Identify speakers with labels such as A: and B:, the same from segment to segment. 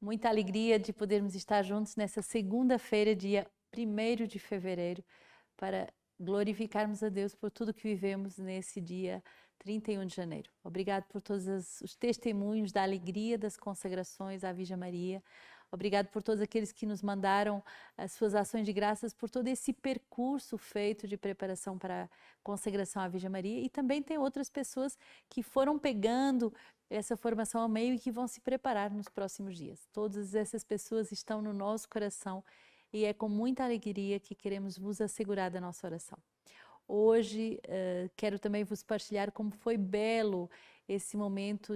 A: Muita alegria de podermos estar juntos nessa segunda-feira, dia 1º de fevereiro, para glorificarmos a Deus por tudo que vivemos nesse dia 31 de janeiro. Obrigado por todos os testemunhos da alegria das consagrações à Virgem Maria. Obrigado por todos aqueles que nos mandaram as suas ações de graças, por todo esse percurso feito de preparação para a consagração à Virgem Maria. E também tem outras pessoas que foram pegando essa formação ao meio e que vão se preparar nos próximos dias. Todas essas pessoas estão no nosso coração e é com muita alegria que queremos vos assegurar da nossa oração. Hoje quero também vos partilhar como foi belo esse momento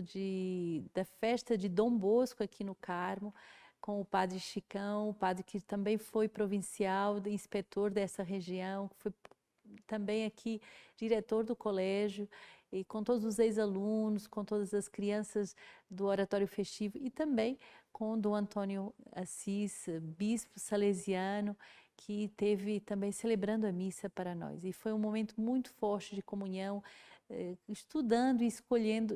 A: da festa de Dom Bosco aqui no Carmo, com o padre Chicão, o padre que também foi provincial, inspetor dessa região, foi também aqui diretor do colégio, e com todos os ex-alunos, com todas as crianças do Oratório Festivo e também com Dom Antônio Assis, bispo salesiano, que teve também celebrando a missa para nós. E foi um momento muito forte de comunhão, estudando e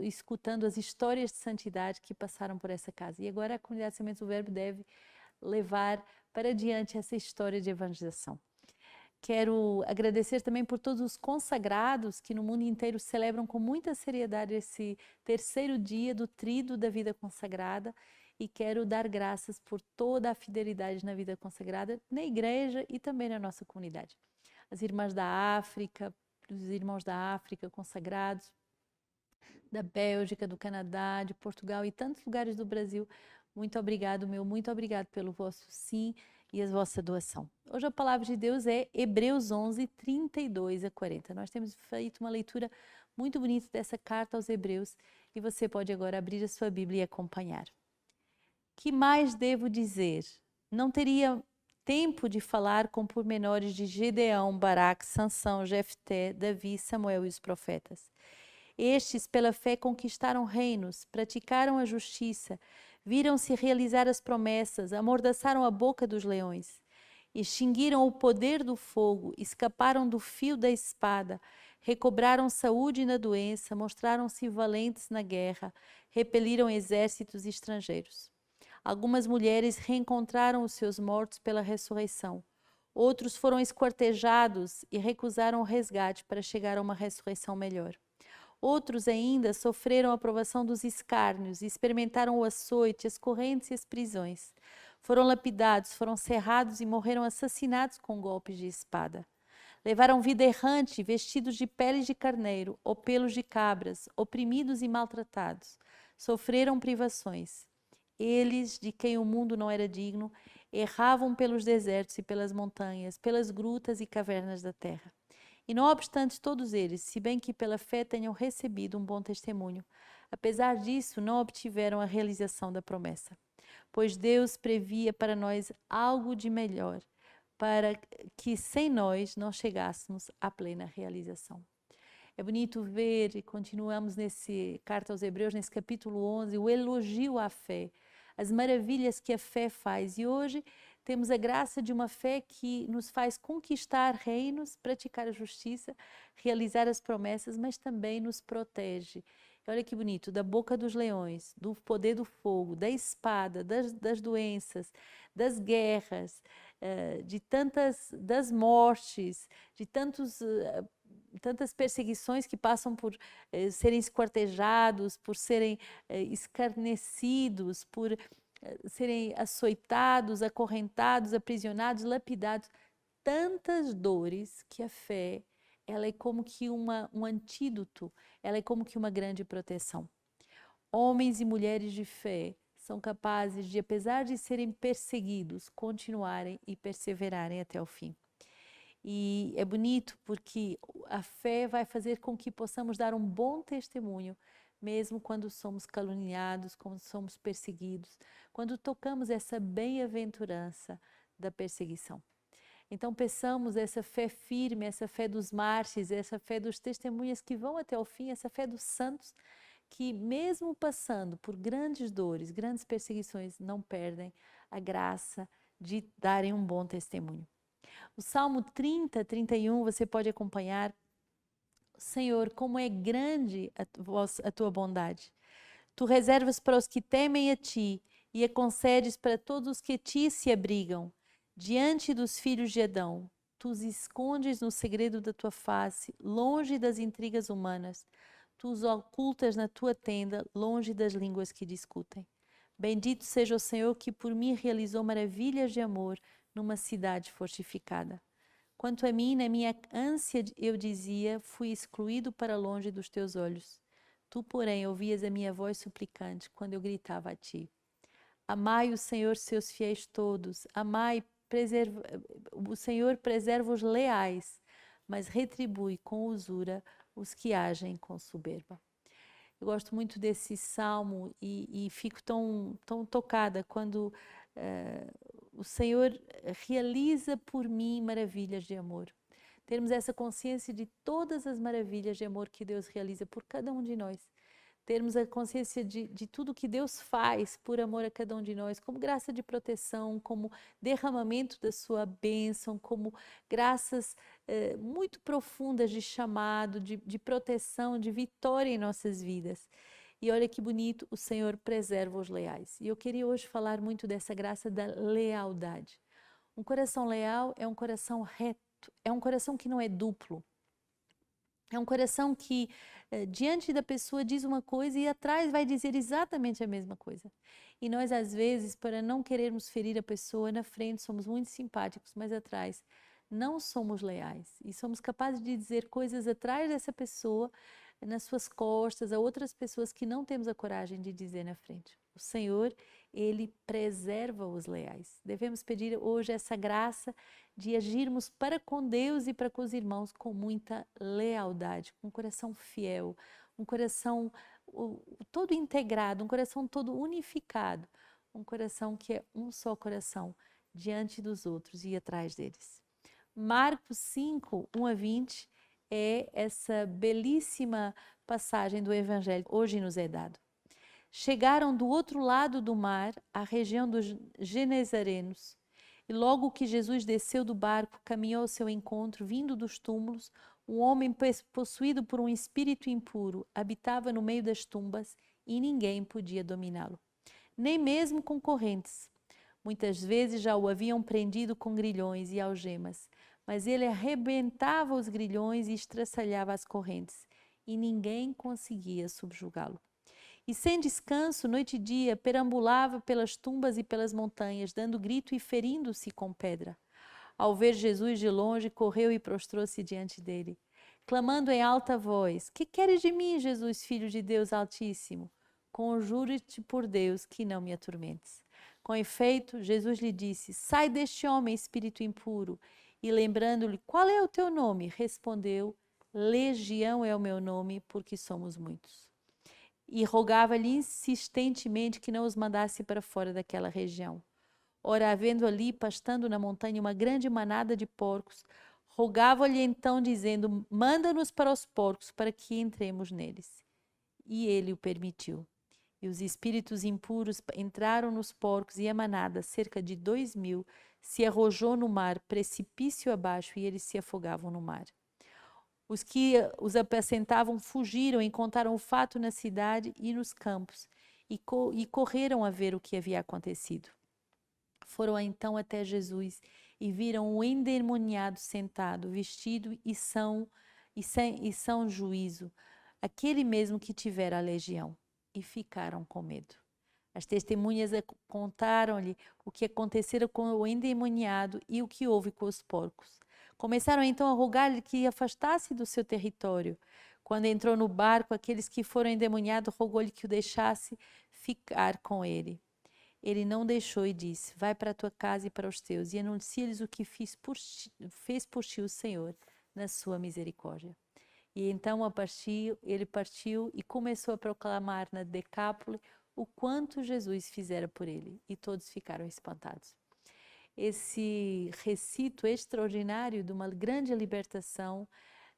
A: escutando as histórias de santidade que passaram por essa casa. E agora a comunidade de Sementes do Verbo deve levar para diante essa história de evangelização. Quero agradecer também por todos os consagrados que no mundo inteiro celebram com muita seriedade esse terceiro dia do Tríduo da Vida Consagrada e quero dar graças por toda a fidelidade na vida consagrada, na igreja e também na nossa comunidade. As irmãs da África, os irmãos da África consagrados, da Bélgica, do Canadá, de Portugal e tantos lugares do Brasil, muito obrigado, muito obrigado pelo vosso sim e a vossa doação. Hoje a palavra de Deus é Hebreus 11, 32 a 40. Nós temos feito uma leitura muito bonita dessa carta aos Hebreus e você pode agora abrir a sua Bíblia e acompanhar. Que mais devo dizer? Não teria tempo de falar com pormenores de Gedeão, Baraque, Sansão, Jefté, Davi, Samuel e os profetas. Estes, pela fé, conquistaram reinos, praticaram a justiça, viram-se realizar as promessas, amordaçaram a boca dos leões, extinguiram o poder do fogo, escaparam do fio da espada, recobraram saúde na doença, mostraram-se valentes na guerra, repeliram exércitos estrangeiros. Algumas mulheres reencontraram os seus mortos pela ressurreição. Outros foram esquartejados e recusaram o resgate para chegar a uma ressurreição melhor. Outros ainda sofreram a provação dos escárnios e experimentaram o açoite, as correntes e as prisões. Foram lapidados, foram cerrados e morreram assassinados com golpes de espada. Levaram vida errante, vestidos de peles de carneiro ou pelos de cabras, oprimidos e maltratados. Sofreram privações. Eles, de quem o mundo não era digno, erravam pelos desertos e pelas montanhas, pelas grutas e cavernas da terra. E não obstante todos eles, se bem que pela fé tenham recebido um bom testemunho, apesar disso não obtiveram a realização da promessa. Pois Deus previa para nós algo de melhor, para que sem nós não chegássemos à plena realização. É bonito ver, e continuamos nesse carta aos Hebreus, nesse capítulo 11, o elogio à fé, as maravilhas que a fé faz. E hoje temos a graça de uma fé que nos faz conquistar reinos, praticar a justiça, realizar as promessas, mas também nos protege. E olha que bonito, da boca dos leões, do poder do fogo, da espada, das doenças, das guerras, das mortes, de tantas perseguições que passam por serem esquartejados, por serem escarnecidos, por serem açoitados, acorrentados, aprisionados, lapidados. Tantas dores que a fé, ela é como que um antídoto, ela é como que uma grande proteção. Homens e mulheres de fé são capazes de, apesar de serem perseguidos, continuarem e perseverarem até o fim. E é bonito porque a fé vai fazer com que possamos dar um bom testemunho, mesmo quando somos caluniados, quando somos perseguidos, quando tocamos essa bem-aventurança da perseguição. Então peçamos essa fé firme, essa fé dos mártires, essa fé dos testemunhas que vão até o fim, essa fé dos santos, que mesmo passando por grandes dores, grandes perseguições, não perdem a graça de darem um bom testemunho. O Salmo 30, 31, você pode acompanhar. Senhor, como é grande a tua bondade. Tu reservas para os que temem a ti e a concedes para todos os que ti se abrigam. Diante dos filhos de Adão, tu os escondes no segredo da tua face, longe das intrigas humanas. Tu os ocultas na tua tenda, longe das línguas que discutem. Bendito seja o Senhor que por mim realizou maravilhas de amor numa cidade fortificada. Quanto a mim, na minha ânsia, eu dizia, fui excluído para longe dos teus olhos. Tu, porém, ouvias a minha voz suplicante quando eu gritava a ti. Amai o Senhor, seus fiéis todos. Amai, o Senhor preserva os leais, mas retribui com usura os que agem com soberba. Eu gosto muito desse salmo e fico tão tocada quando o Senhor realiza por mim maravilhas de amor. Termos essa consciência de todas as maravilhas de amor que Deus realiza por cada um de nós. Termos a consciência de tudo que Deus faz por amor a cada um de nós, como graça de proteção, como derramamento da sua bênção, como graças muito profundas de chamado, de proteção, de vitória em nossas vidas. E olha que bonito, o Senhor preserva os leais. E eu queria hoje falar muito dessa graça da lealdade. Um coração leal é um coração reto, é um coração que não é duplo. É um coração que, diante da pessoa, diz uma coisa e atrás vai dizer exatamente a mesma coisa. E nós, às vezes, para não querermos ferir a pessoa, na frente somos muito simpáticos, mas atrás não somos leais. E somos capazes de dizer coisas atrás dessa pessoa, nas suas costas, a outras pessoas que não temos a coragem de dizer na frente. O Senhor, Ele preserva os leais. Devemos pedir hoje essa graça de agirmos para com Deus e para com os irmãos com muita lealdade, com um coração fiel, um coração todo integrado, um coração todo unificado, um coração que é um só coração diante dos outros e atrás deles. Marcos 5, 1 a 20 é essa belíssima passagem do Evangelho que hoje nos é dado. Chegaram do outro lado do mar, à região dos Genezarenos, e logo que Jesus desceu do barco, caminhou ao seu encontro, vindo dos túmulos, um homem possuído por um espírito impuro habitava no meio das tumbas e ninguém podia dominá-lo, nem mesmo com correntes. Muitas vezes já o haviam prendido com grilhões e algemas, mas ele arrebentava os grilhões e estraçalhava as correntes, e ninguém conseguia subjugá-lo. E sem descanso, noite e dia, perambulava pelas tumbas e pelas montanhas, dando grito e ferindo-se com pedra. Ao ver Jesus de longe, correu e prostrou-se diante dele, clamando em alta voz: Que queres de mim, Jesus, Filho de Deus Altíssimo? Conjuro-te por Deus que não me atormentes. Com efeito, Jesus lhe disse: Sai deste homem, espírito impuro. E lembrando-lhe: Qual é o teu nome? Respondeu: Legião é o meu nome, porque somos muitos. E rogava-lhe insistentemente que não os mandasse para fora daquela região. Ora, havendo ali, pastando na montanha, uma grande manada de porcos, rogava-lhe então, dizendo: Manda-nos para os porcos, para que entremos neles. E ele o permitiu. E os espíritos impuros entraram nos porcos, e a manada, cerca de 2.000, se arrojou no mar, precipício abaixo, e eles se afogavam no mar. Os que os apacentavam fugiram e contaram o fato na cidade e nos campos, e correram a ver o que havia acontecido. Foram então até Jesus e viram o endemoniado sentado, vestido e são juízo, aquele mesmo que tivera a legião, e ficaram com medo. As testemunhas contaram-lhe o que acontecera com o endemoniado e o que houve com os porcos. Começaram então a rogar-lhe que afastasse do seu território. Quando entrou no barco, aqueles que foram endemoniados rogou-lhe que o deixasse ficar com ele. Ele não deixou e disse: Vai para a tua casa e para os teus, e anuncia-lhes o que fez por ti o Senhor, na sua misericórdia. E então ele partiu e começou a proclamar na Decápole o quanto Jesus fizera por ele, e todos ficaram espantados. Esse recito extraordinário de uma grande libertação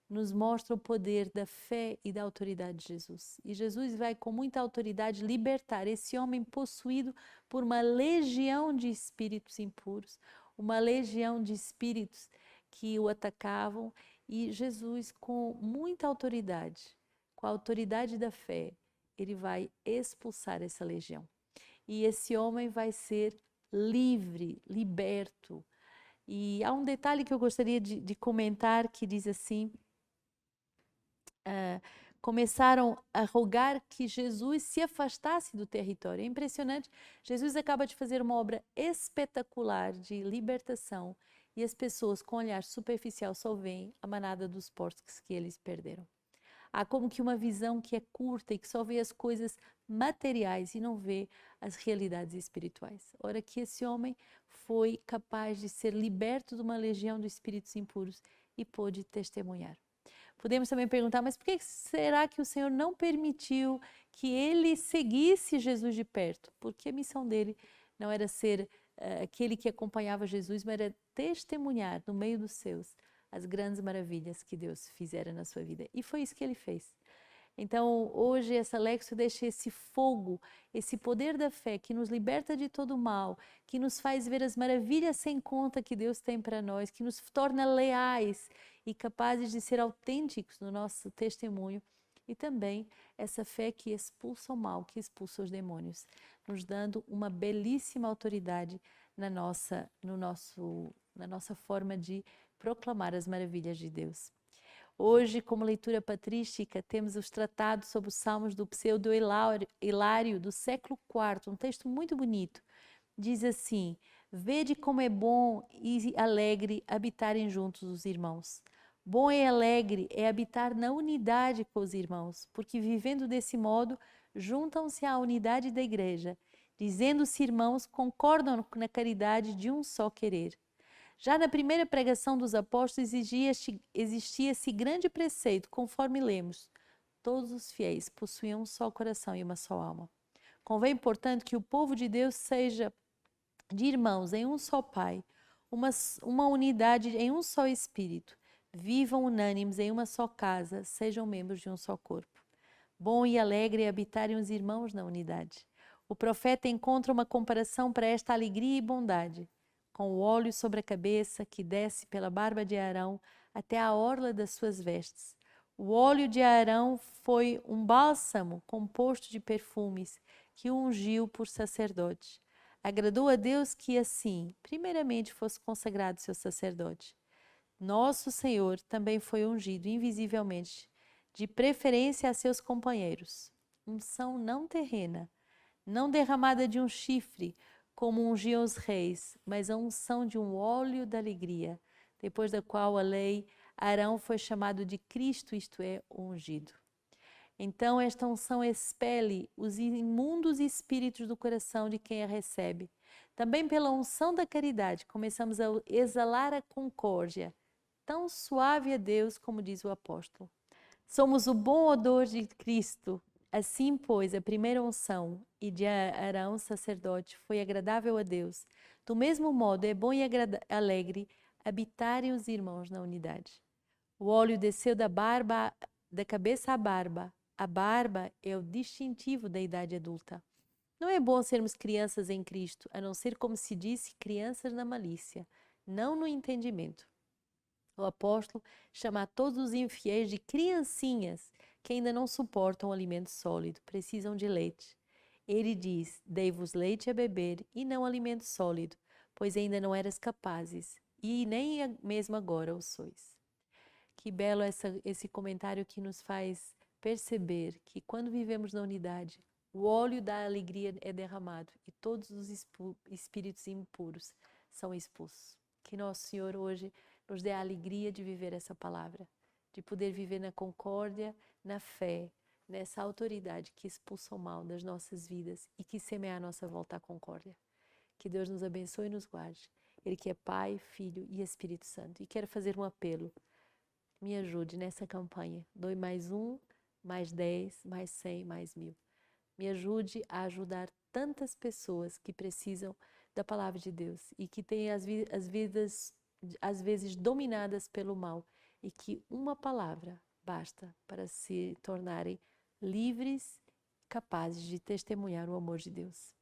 A: nos mostra o poder da fé e da autoridade de Jesus. E Jesus vai com muita autoridade libertar esse homem possuído por uma legião de espíritos impuros, uma legião de espíritos que o atacavam, e Jesus, com muita autoridade, com a autoridade da fé, ele vai expulsar essa legião. e esse homem vai ser livre, liberto. E há um detalhe que eu gostaria de comentar que diz assim, começaram a rogar que Jesus se afastasse do território. É impressionante, Jesus acaba de fazer uma obra espetacular de libertação e as pessoas com olhar superficial só veem a manada dos porcos que eles perderam. Há como que uma visão que é curta e que só vê as coisas materiais e não vê as realidades espirituais. Ora que esse homem foi capaz de ser liberto de uma legião de espíritos impuros e pôde testemunhar. Podemos também perguntar, mas por que será que o Senhor não permitiu que ele seguisse Jesus de perto? Porque a missão dele não era ser aquele que acompanhava Jesus, mas era testemunhar no meio dos seus as grandes maravilhas que Deus fizera na sua vida. E foi isso que ele fez. Então, hoje, essa Lexio deixa esse fogo, esse poder da fé que nos liberta de todo o mal, que nos faz ver as maravilhas sem conta que Deus tem para nós, que nos torna leais e capazes de ser autênticos no nosso testemunho. E também essa fé que expulsa o mal, que expulsa os demônios, nos dando uma belíssima autoridade na nossa forma de proclamar as maravilhas de Deus. Hoje, como leitura patrística, temos os tratados sobre os salmos do pseudo-Hilário do século IV, um texto muito bonito. Diz assim: vede como é bom e alegre habitarem juntos os irmãos. Bom e alegre é habitar na unidade com os irmãos, porque vivendo desse modo, juntam-se à unidade da igreja. Dizendo-se irmãos, concordam na caridade de um só querer. Já na primeira pregação dos apóstolos existia esse grande preceito, conforme lemos: todos os fiéis possuíam um só coração e uma só alma. Convém, portanto, que o povo de Deus seja de irmãos em um só Pai, uma unidade em um só Espírito, vivam unânimes em uma só casa, sejam membros de um só corpo. Bom e alegre é habitarem os irmãos na unidade. O profeta encontra uma comparação para esta alegria e bondade, com o óleo sobre a cabeça que desce pela barba de Arão até a orla das suas vestes. O óleo de Arão foi um bálsamo composto de perfumes que o ungiu por sacerdote. Agradou a Deus que assim, primeiramente, fosse consagrado seu sacerdote. Nosso Senhor também foi ungido invisivelmente, de preferência a seus companheiros. Unção não terrena, não derramada de um chifre, como ungiam os reis, mas a unção de um óleo da alegria, depois da qual a lei, Arão foi chamado de Cristo, isto é, ungido. Então esta unção expele os imundos espíritos do coração de quem a recebe. Também pela unção da caridade começamos a exalar a concórdia, tão suave a Deus como diz o apóstolo. Somos o bom odor de Cristo. Assim, pois, a primeira unção e de Arão, sacerdote, foi agradável a Deus. Do mesmo modo, é bom e alegre habitarem os irmãos na unidade. O óleo desceu da cabeça à barba. A barba é o distintivo da idade adulta. Não é bom sermos crianças em Cristo, a não ser, como se disse, crianças na malícia, não no entendimento. O apóstolo chama a todos os infiéis de criancinhas que ainda não suportam o alimento sólido, precisam de leite. Ele diz: dei-vos leite a beber e não alimento sólido, pois ainda não eras capazes, e nem mesmo agora o sois. Que belo esse comentário que nos faz perceber que quando vivemos na unidade, o óleo da alegria é derramado e todos os espíritos impuros são expulsos. Que Nosso Senhor hoje nos dê a alegria de viver essa palavra, de poder viver na concórdia, na fé, nessa autoridade que expulsa o mal das nossas vidas e que semeia à nossa volta a concórdia. Que Deus nos abençoe e nos guarde. Ele que é Pai, Filho e Espírito Santo. E quero fazer um apelo. Me ajude nessa campanha. Doe mais 1, mais 10, mais 100, mais 1000. Me ajude a ajudar tantas pessoas que precisam da palavra de Deus e que têm as vidas às vezes dominadas pelo mal e que uma palavra basta para se tornarem livres, capazes de testemunhar o amor de Deus.